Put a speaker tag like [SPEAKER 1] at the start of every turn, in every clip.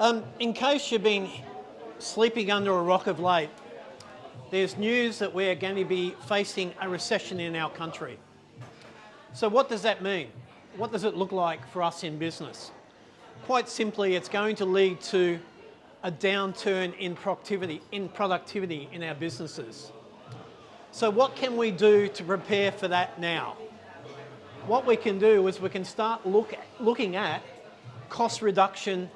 [SPEAKER 1] In case you've been sleeping under a rock of late, there's news that we're going to be facing a recession in our country. So what does that mean? What does it look like for us in business? Quite simply, it's going to lead to a downturn in productivity in our businesses. So what can we do to prepare for that now? What we can do is we can start looking at cost reduction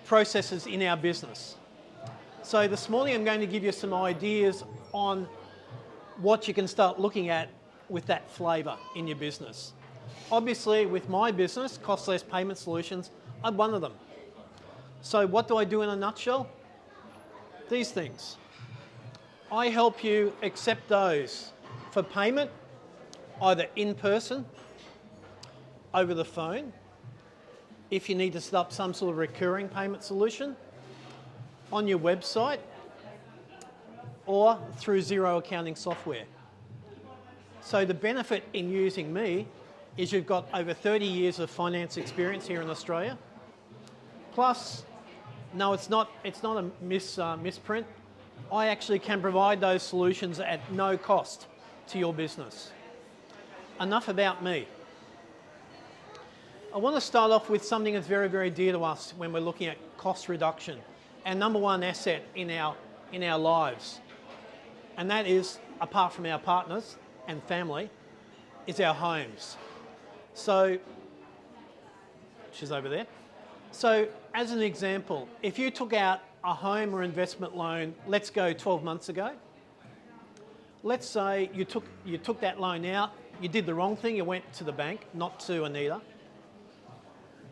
[SPEAKER 1] processes in our business. So this morning I'm going to give you some ideas on what you can start looking at with that flavour in your business. Obviously, with my business, Costless Payment Solutions, I'm one of them. So what do I do in a nutshell? These things. I help you accept those for payment, either in person, over the phone, if you need to set up some sort of recurring payment solution, on your website, or through zero accounting software. So the benefit in using me is you've got over 30 years of finance experience here in Australia. Plus, no, it's not a misprint. I actually can provide those solutions at no cost to your business. Enough about me. I want to start off with something that's very, very dear to us when we're looking at cost reduction. Our number one asset in our lives, and that is, apart from our partners and family, is our homes. So, she's over there. So, as an example, if you took out a home or investment loan, let's go 12 months ago. Let's say you took that loan out, you did the wrong thing, you went to the bank, not to Anita.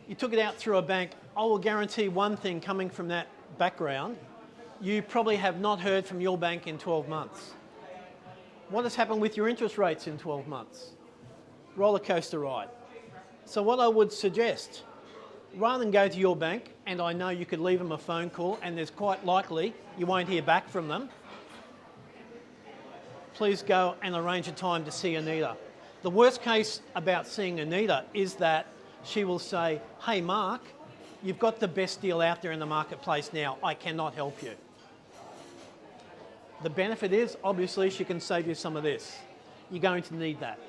[SPEAKER 1] You took it out through a bank. I will guarantee one thing coming from that background, you probably have not heard from your bank in 12 months. What has happened with your interest rates in 12 months? Roller coaster ride. So what I would suggest, rather than go to your bank, and I know you could leave them a phone call and there's quite likely you won't hear back from them, please go and arrange a time to see Anita. The worst case about seeing Anita is that she will say, hey Mark, you've got the best deal out there in the marketplace now, I cannot help you. The benefit is, obviously, she can save you some of this. You're going to need that.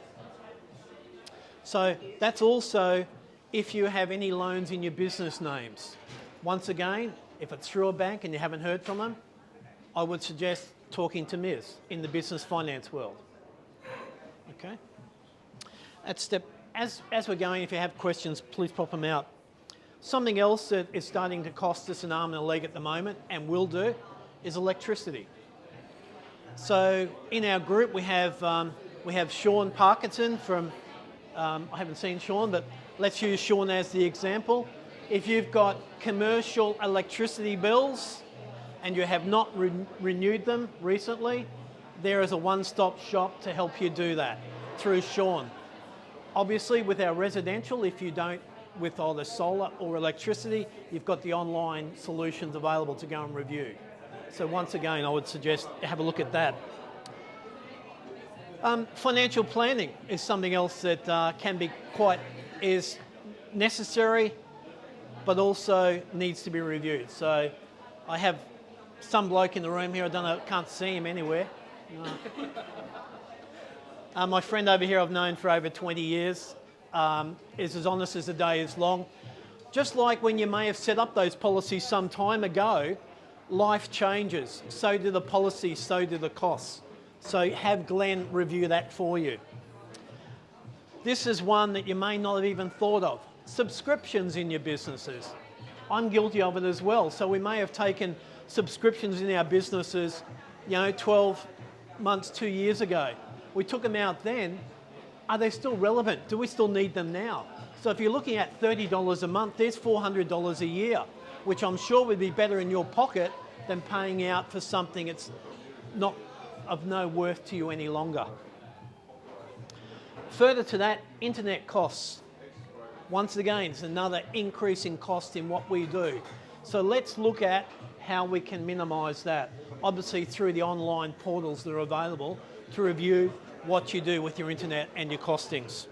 [SPEAKER 1] So that's also if you have any loans in your business names. Once again, if it's through a bank and you haven't heard from them, I would suggest talking to Ms. in the business finance world. Okay? As we're going, if you have questions, please pop them out. Something else that is starting to cost us an arm and a leg at the moment, and will do, is electricity. So in our group, we have Sean Parkinson from, I haven't seen Sean, but let's use Sean as the example. If you've got commercial electricity bills and you have not renewed them recently, there is a one-stop shop to help you do that through Sean. Obviously, with our residential, if you don't, with either solar or electricity, you've got the online solutions available to go and review. So once again, I would suggest have a look at that. Financial planning is something else that is necessary, but also needs to be reviewed. So I have some bloke in the room here, can't see him anywhere. No. My friend over here I've known for over 20 years, is as honest as the day is long. Just like when you may have set up those policies some time ago, life changes. So do the policies, so do the costs. So have Glenn review that for you. This is one that you may not have even thought of. Subscriptions in your businesses. I'm guilty of it as well. So we may have taken subscriptions in our businesses, 12 months, 2 years ago. We took them out then. Are they still relevant? Do we still need them now? So if you're looking at $30 a month, there's $400 a year, which I'm sure would be better in your pocket than paying out for something that's not of no worth to you any longer. Further to that, internet costs. Once again, it's another increase in cost in what we do. So let's look at how we can minimise that. Obviously through the online portals that are available to review what you do with your internet and your costings.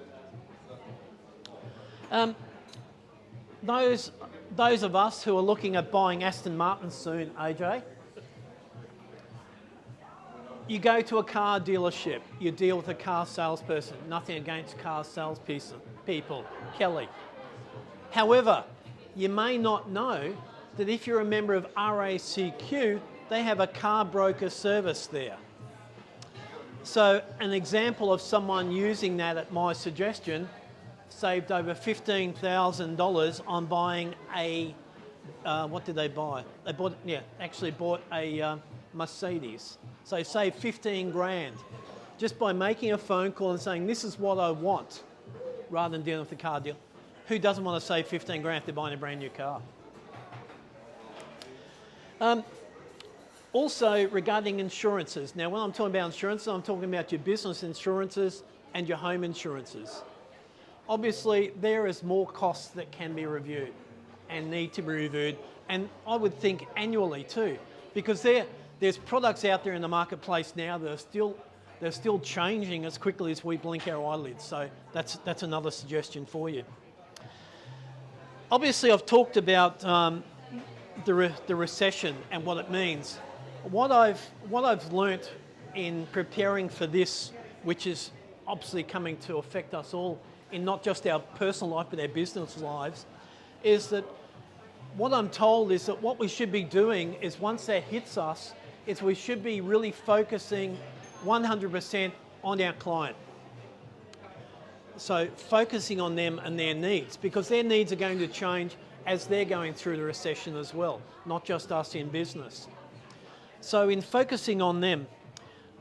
[SPEAKER 1] Those those of us who are looking at buying Aston Martin soon, AJ, you go to a car dealership, you deal with a car salesperson, nothing against car salespeople, Kelly. However, you may not know that if you're a member of RACQ, they have a car broker service there. So an example of someone using that at my suggestion saved over $15,000 on buying a, what did they buy? They bought, actually bought a Mercedes. So saved 15 grand just by making a phone call and saying, this is what I want, rather than dealing with the car deal. Who doesn't want to save 15 grand if they're buying a brand new car? Also, regarding insurances. Now, when I'm talking about insurances, I'm talking about your business insurances and your home insurances. Obviously, there is more costs that can be reviewed and need to be reviewed, and I would think annually too, because there's products out there in the marketplace now that they're still changing as quickly as we blink our eyelids. So that's another suggestion for you. Obviously, I've talked about the recession and what it means. What I've learnt in preparing for this, which is obviously coming to affect us all in not just our personal life but our business lives, is that what I'm told is that what we should be doing is once that hits us, is we should be really focusing 100% on our client. So focusing on them and their needs, because their needs are going to change as they're going through the recession as well, not just us in business. So in focusing on them,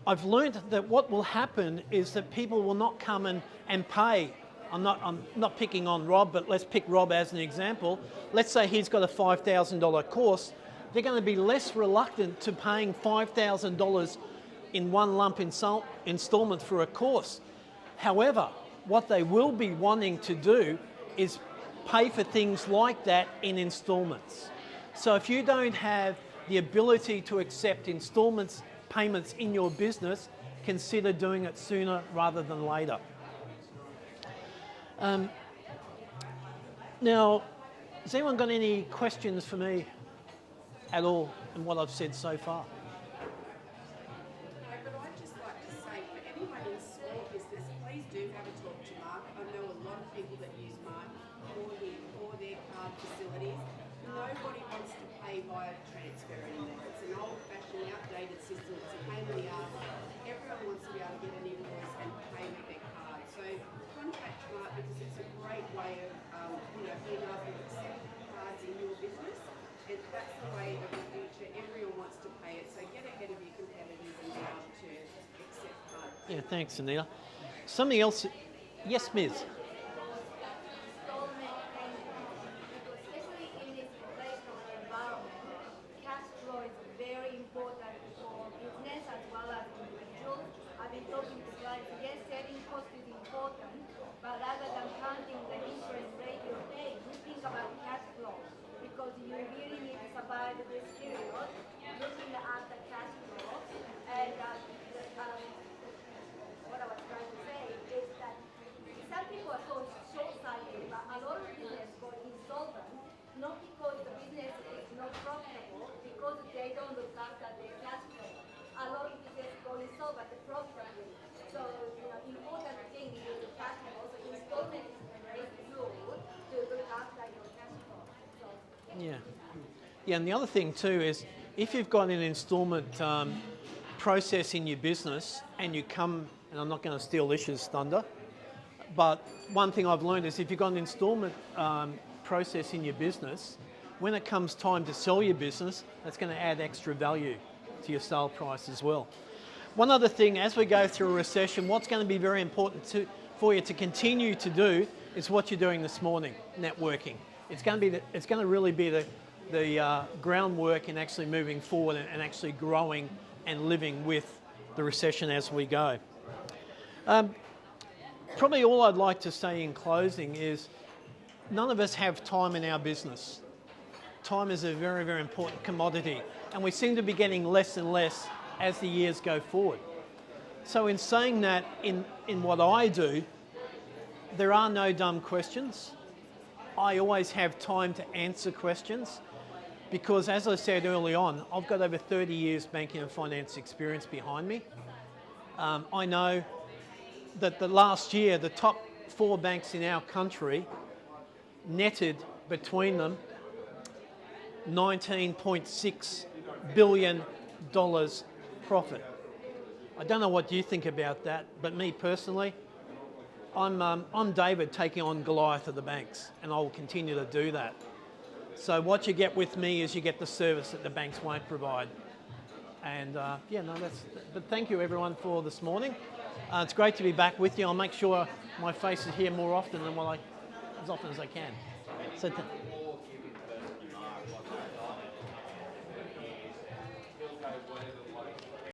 [SPEAKER 1] I've learned that what will happen is that people will not come and pay. I'm not picking on Rob, but let's pick Rob as an example. Let's say he's got a $5,000 course. They're going to be less reluctant to paying $5,000 in one lump installment for a course. However, what they will be wanting to do is pay for things like that in installments. So if you don't have the ability to accept installments payments in your business, consider doing it sooner rather than later. Now, has anyone got any questions for me at all in what I've said so far?
[SPEAKER 2] But I'd just like to say, for anyone in small business, please do have a talk to Mark. I know a lot of people that use Mark for their card facilities. Nobody wants to pay via transfer anymore. It's an old-fashioned, outdated system. It's a pain in the ass. Everyone wants to be able to get an invoice and pay with their card. So contact Mark because it's a great way of being able to accept cards in your business. And that's the way of the future. Everyone wants to pay it. So get ahead of your competitors and be able to accept cards.
[SPEAKER 1] Yeah, thanks, Anita. Something else? Yes, Ms.
[SPEAKER 3] You really need to survive this period, looking at the cash flow. And what I was trying to say is that some people are so short-sighted, but a lot of business go insolvent, not because the business is not profitable, because they don't look after their cash flow. A lot of business go insolvent profitably. So, important thing is the cash flow. So installment is good to look after your cash flow.
[SPEAKER 1] Yeah, and the other thing too is if you've got an instalment process in your business and you come, and I'm not going to steal Lish's thunder, but one thing I've learned is if you've got an instalment process in your business, when it comes time to sell your business, that's going to add extra value to your sale price as well. One other thing, as we go through a recession, what's going to be very important for you to continue to do is what you're doing this morning, networking. It's going to really be the groundwork in actually moving forward and actually growing and living with the recession as we go. Probably all I'd like to say in closing is none of us have time in our business. Time is a very, very important commodity, and we seem to be getting less and less as the years go forward. So in saying that, in what I do, there are no dumb questions. I always have time to answer questions because, as I said early on, I've got over 30 years banking and finance experience behind me. I know that the last year, the top 4 banks in our country netted between them $19.6 billion profit. I don't know what you think about that, but me personally, I'm David taking on Goliath of the banks, and I will continue to do that. So what you get with me is you get the service that the banks won't provide. And but thank you everyone for this morning. It's great to be back with you. I'll make sure my face is here more often as often as I can. So